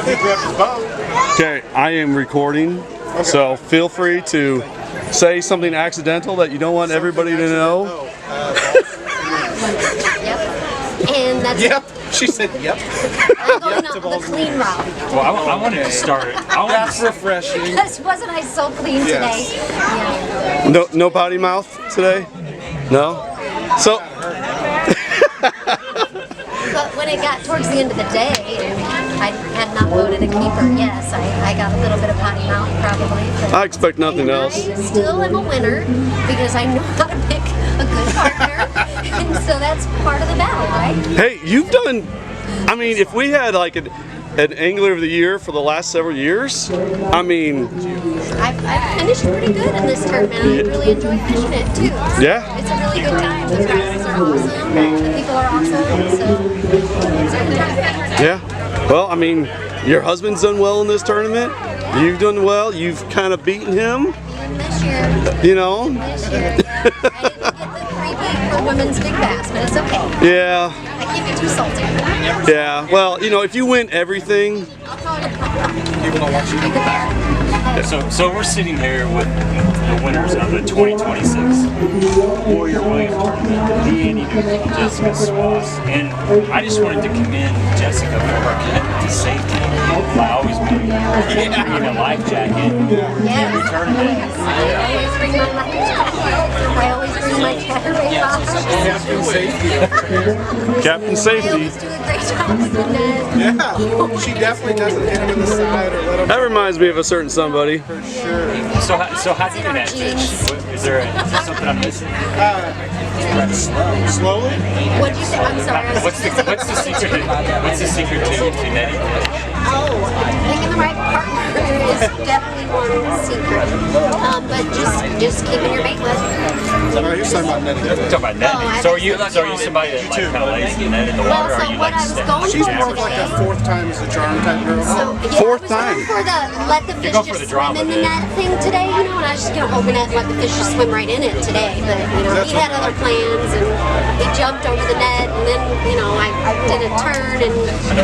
Okay, I am recording, so feel free to say something accidental that you don't want everybody to know. Yep. And that's Yep. She said yep. I'm going up the clean route. Well, I wanted to start it. That's refreshing. Because wasn't I so clean today? Yeah. No potty mouth today? No? So But when it got towards the end of the day, and I had not voted a keeper, yes, I got a little bit of potty mouth probably. I expect nothing else. I still am a winner because I know how to pick a good partner, and so that's part of the battle, right? Hey, you've done, I mean, if we had like an Angler of the Year for the last several years, I mean... I've finished pretty good in this tournament. I really enjoy fishing it too. Yeah? It's a really good time. The prizes are awesome, the people are awesome, so it's a good time. Yeah. Well, I mean, your husband's done well in this tournament. You've done well. You've kind of beaten him. Even this year. You know? This year. I didn't get the freebie for women's big bass, but it's okay. Yeah. I can't be too salty. Yeah. Well, you know, if you win everything... So we're sitting here with the winners of the 2026 Warrior Williams tournament, Andy Newcomb and Jessica Swass. And I just wanted to commend Jessica for her commitment to safety by always bringing a life jacket in every tournament. I always bring my life jacket. I always bring my chatterbait box. Captain I Safety. always do a great job with the net. Yeah. She definitely doesn't hit him in the side or let him. That reminds me of a certain somebody. For sure. So how do you do that fish? Is there something I'm missing? Slowly? What'd you say? I'm sorry. What's the secret? What's the secret to netting fish? Oh, picking the right partner is definitely one secret. But just keeping your bait wet. You're talking about netting. Talking about netting. So are you somebody that like kind of lays the net in the water? Or are you like She's more of like a fourth time as a charm type girl. So, yeah, Fourth I was going for the let the fish go for just the swim drama in the then. net thing today, you know, and I was just going to open it and let the fish just swim right in it today. But, you know, he had other plans and he jumped over the net and then, you know, I did a turn and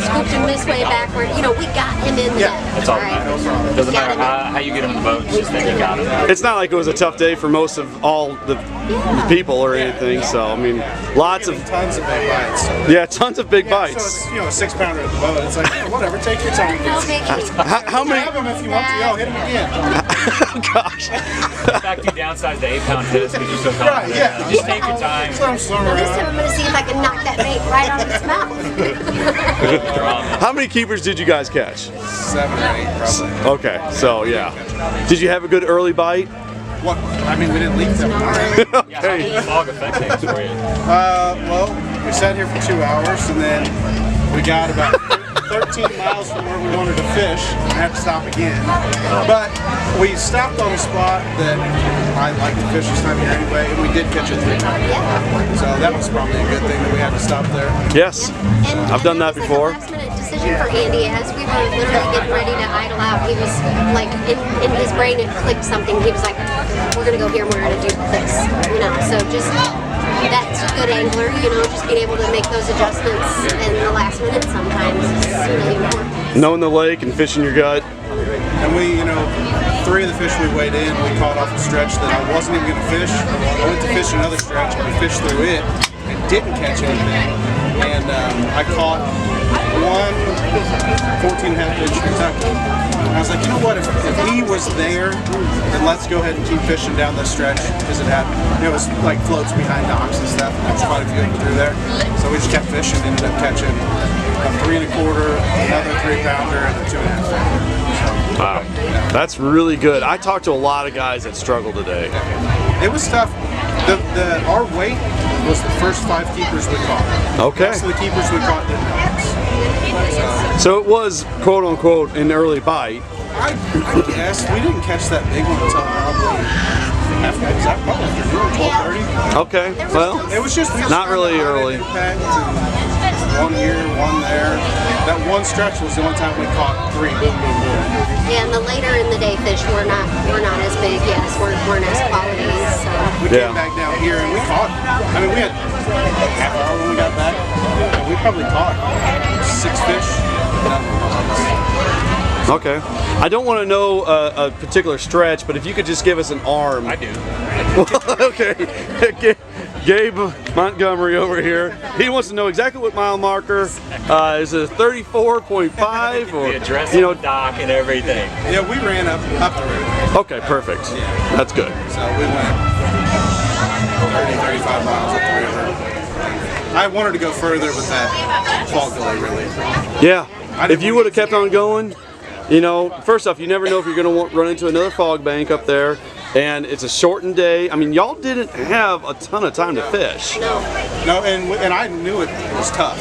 scooped him this way backward. You know, we got him in the net. That's all that matters. Doesn't matter how you get him in the boat, it's just that you got him. It's not like it was a tough day for most of all the people or anything, so I mean, lots of... Tons of big bites. So Yeah, tons of big So bites. it's, you know, a 6-pounder at the boat. It's like, whatever, take your time. I'll take it. How many... Grab him if you want to. Yo, hit him again. Gosh. In fact, you downsize the 8-pound test because you're so Right, confident. yeah. Just take your time. Just let him swim Well, this around. time I'm going to see if I can knock that bait right out of his mouth. How many keepers did you guys catch? 7 or 8, probably. Okay, so yeah. Did you have a good early bite? What? I mean, we didn't leave them. Yeah, how did Okay. the fog affect things for you? Well, we sat here for 2 hours and then we got about 13 miles from where we wanted to fish and had to stop again. But we stopped on a spot that I like to fish this time of year anyway, and we did catch it 3 times. So that was probably a good thing that we had to stop there. Yes. I've done that before. It was like a last-minute decision for Andy. As we were literally getting ready to idle out, he was like, in his brain it clicked something. He was like, we're going to go here and we're going to do this. You know, so just... That's a good angler, you know, just being able to make those adjustments in the last minute sometimes is really important. Knowing the lake and fishing your gut. And we, you know, 3 of the fish we weighed in, we caught off a stretch that I wasn't even going to fish. I went to fish another stretch, we fished through it, and didn't catch anything. And I caught one 14.5-inch Kentucky. And I was like, you know what, if he was there, then let's go ahead and keep fishing down this stretch, because it was like floats behind docks and stuff, and there's quite a few through there. So we just kept fishing, ended up catching a 3 1/4, another 3-pounder, and a 2.5-pounder. Wow. That's really good. I talked to a lot of guys that struggled today. It was tough. Our weight was the first 5 keepers we caught. Okay. The rest of the keepers we caught didn't help us. So it was quote unquote an early bite. I guess we didn't catch that big one until probably after 12:30. Okay. Well, It was just Not really early. One here, one there. That one stretch was the only time we caught 3. Boom, boom, boom. Yeah, and the later in the day fish were not as big, yes, weren't as quality. So. We came back down here and we caught. I mean, we had a half hour when we got back. And we probably caught 6 fish. Okay. I don't want to know a particular stretch, but if you could just give us an arm. I do. Okay. Gabe Montgomery over here. He wants to know exactly what mile marker. Is it 34.5 or The address on the dock and everything. Yeah, we ran up the river. Okay, perfect. That's good. So we went 35 miles up the river. I wanted to go further with that fog delay relief. Yeah. If you would have kept on going, you know, first off, you never know if you're going to run into another fog bank up there. And it's a shortened day. I mean, y'all didn't have a ton of time to fish. No, and I knew it was tough.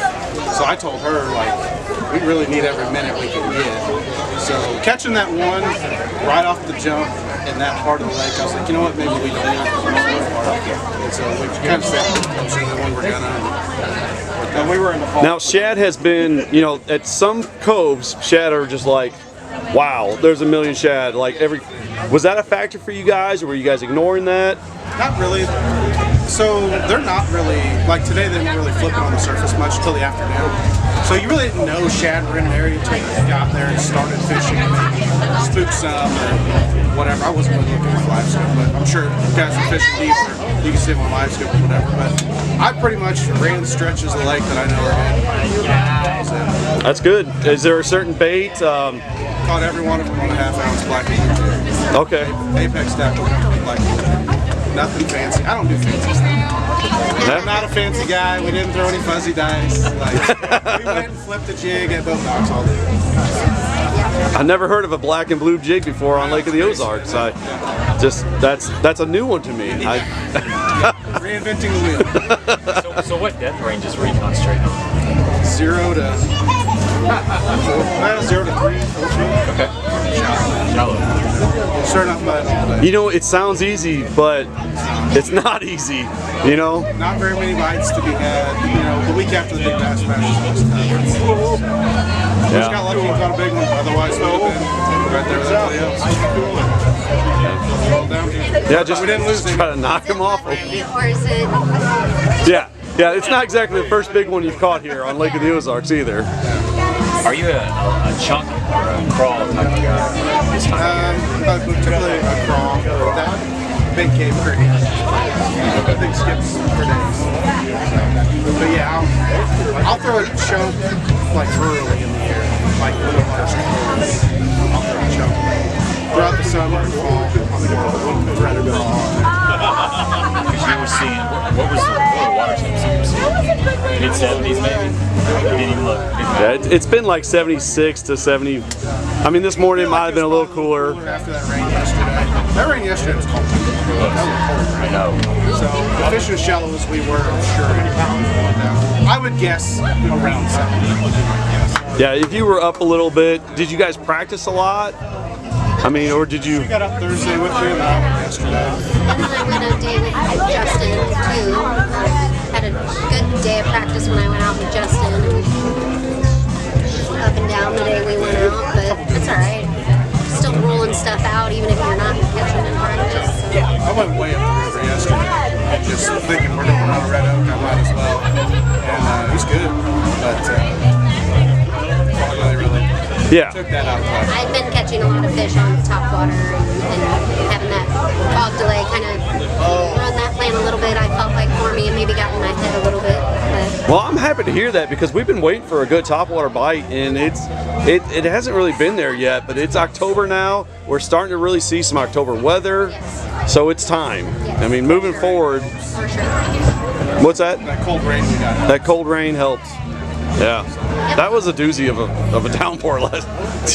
So I told her, like, we really need every minute we can get. So catching that one right off the jump in that part of the lake, I was like, you know what, maybe we don't. And so we kind of set coaching that we were gonna. And we were in the fall. Now, shad has been, you know, at some coves, shad are just like, wow, there's a million shad. Like was that a factor for you guys, or were you guys ignoring that? Not really. So they're not really, like today they didn't really flip it on the surface much until the afternoon. So you really didn't know shad were in an area until you got there and started fishing and spooked some or whatever. I wasn't really looking for live scope, but I'm sure if guys are fishing deeper, you can see them on live scope or whatever. But I pretty much ran stretches of the lake that I know are good. So, that's good. Is there a certain bait? caught every one of them on a half-ounce black and blue. Okay. Apex tackle, black and blue. Nothing fancy. I don't do fancy stuff. I'm not a fancy guy. We didn't throw any fuzzy dice. Like, we went and flipped a jig at both docks all day. I never heard of a black and blue jig before on Lake of the Ozarks. That's a new one to me. Reinventing the wheel. So what depth ranges were you concentrating on? 0 to 0 to 3, 4 feet. Okay. Shallow. Sure enough, mud all day. You know, it sounds easy, but it's not easy. You know. Not very many bites to be had. You know, the week after the big bass match was tough. Just got lucky and caught a big one. Otherwise, we would have been right there with everybody else. Roll down here. Yeah, just we didn't lose him. try to knock him off. Or is it? Yeah, it's not exactly the first big one you've caught here on Lake of the Ozarks either. Are you a chunk or a crawl type of guy this time of year? Particularly a crawl. That big cave creek. Big skips for days. But yeah, I'll throw a choke like early in the year, like when the water's cold. I'll throw a choke. Throughout the summer and fall, I'll rather crawl. Because you were seeing, what was the water temps you were seeing? Mid-70s maybe? You didn't even look. Yeah, it's been like 76 to 70. I mean, this morning it might have been a little cooler. After that rain yesterday. That rain yesterday was cold. I know. So the fish as shallow as we were, I'm sure. I would guess around 70. Yeah, if you were up a little bit, did you guys practice a lot? I mean, or did you? We got up Thursday with me and I went yesterday. And then I went a day with Justin too. Had a good day of practice when I went out with Justin. And up and down the day we went out, but it's alright. Still rolling stuff out even if you're not catching in practice. So. I went way up the river yesterday. Just thinking we're going on a red oak, I might as well. And he's good, but really Yeah. took that out of play. I've been catching a lot of fish on top water and having that fog delay kind of run that plan a little bit. I felt like for me and maybe got in my head a little bit. But Well, I'm happy to hear that because we've been waiting for a good topwater bite, and it hasn't really been there yet. But it's October now. We're starting to really see some October weather, so it's time. Yes, I mean, moving forward. for sure. What's that? That cold rain we got. That cold rain helped. Yeah, that was a doozy of a downpour last.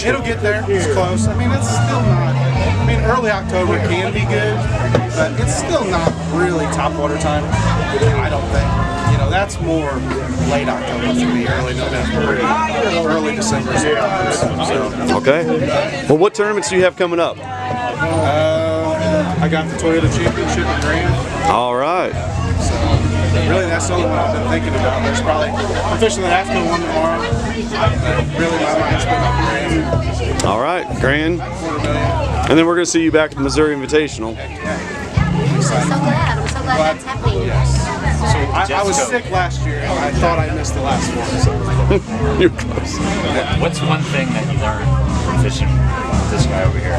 It'll get there. It's close. I mean, it's still not. I mean, early October can be good, but it's still not really topwater time. I don't think. You know, that's more late October for me, early November, early December. So, Okay. Well, what tournaments do you have coming up? I got the Toyota Championship in Grand. All right. Really, that's the only one I've been thinking about. There's probably, I'm fishing the AFCO one tomorrow. Really, my mind's been on Grand. All right, Grand. And then we're going to see you back at the Missouri Invitational. I'm so glad. I'm so glad that's happening. I was sick last year, and I thought I missed the last one. So. You're close. What's one thing that you learned from fishing with this guy over here?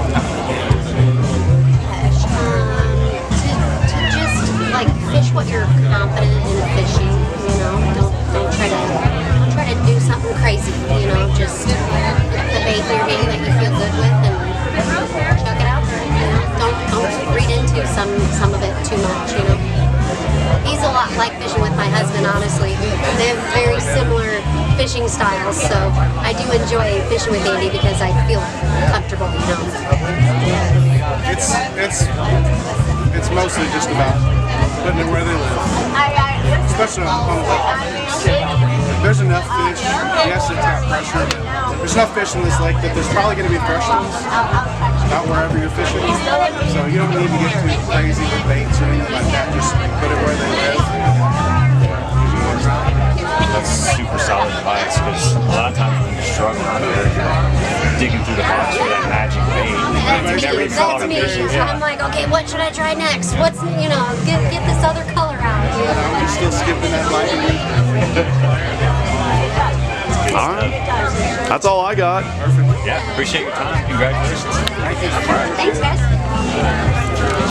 To just like fish what you're confident in fishing, you know. Don't try to do something crazy, you know. Just put the bait in your hand that you feel good with and chuck it out there. You know, don't read into some of it too much, you know. He's a lot like fishing with my husband, honestly. They have very similar fishing styles, so I do enjoy fishing with Andy because I feel comfortable, you know. It's mostly just about putting it where they live, especially on the lake. There's enough fish. Yes, it's top pressure, but there's enough fish in this lake that there's probably going to be fresh ones out wherever you're fishing. So you don't need to get too crazy with baits or anything like that. Just put it where they live. That's super solid advice, because a lot of times when you're struggling out there, you're digging through the box for that magic bait. That's me. I'm like, okay, what should I try next? What's, you know, get this other color out. You know? You're still skipping that light. All right. That's all I got. Yeah, appreciate your time. Congratulations. Thanks, guys.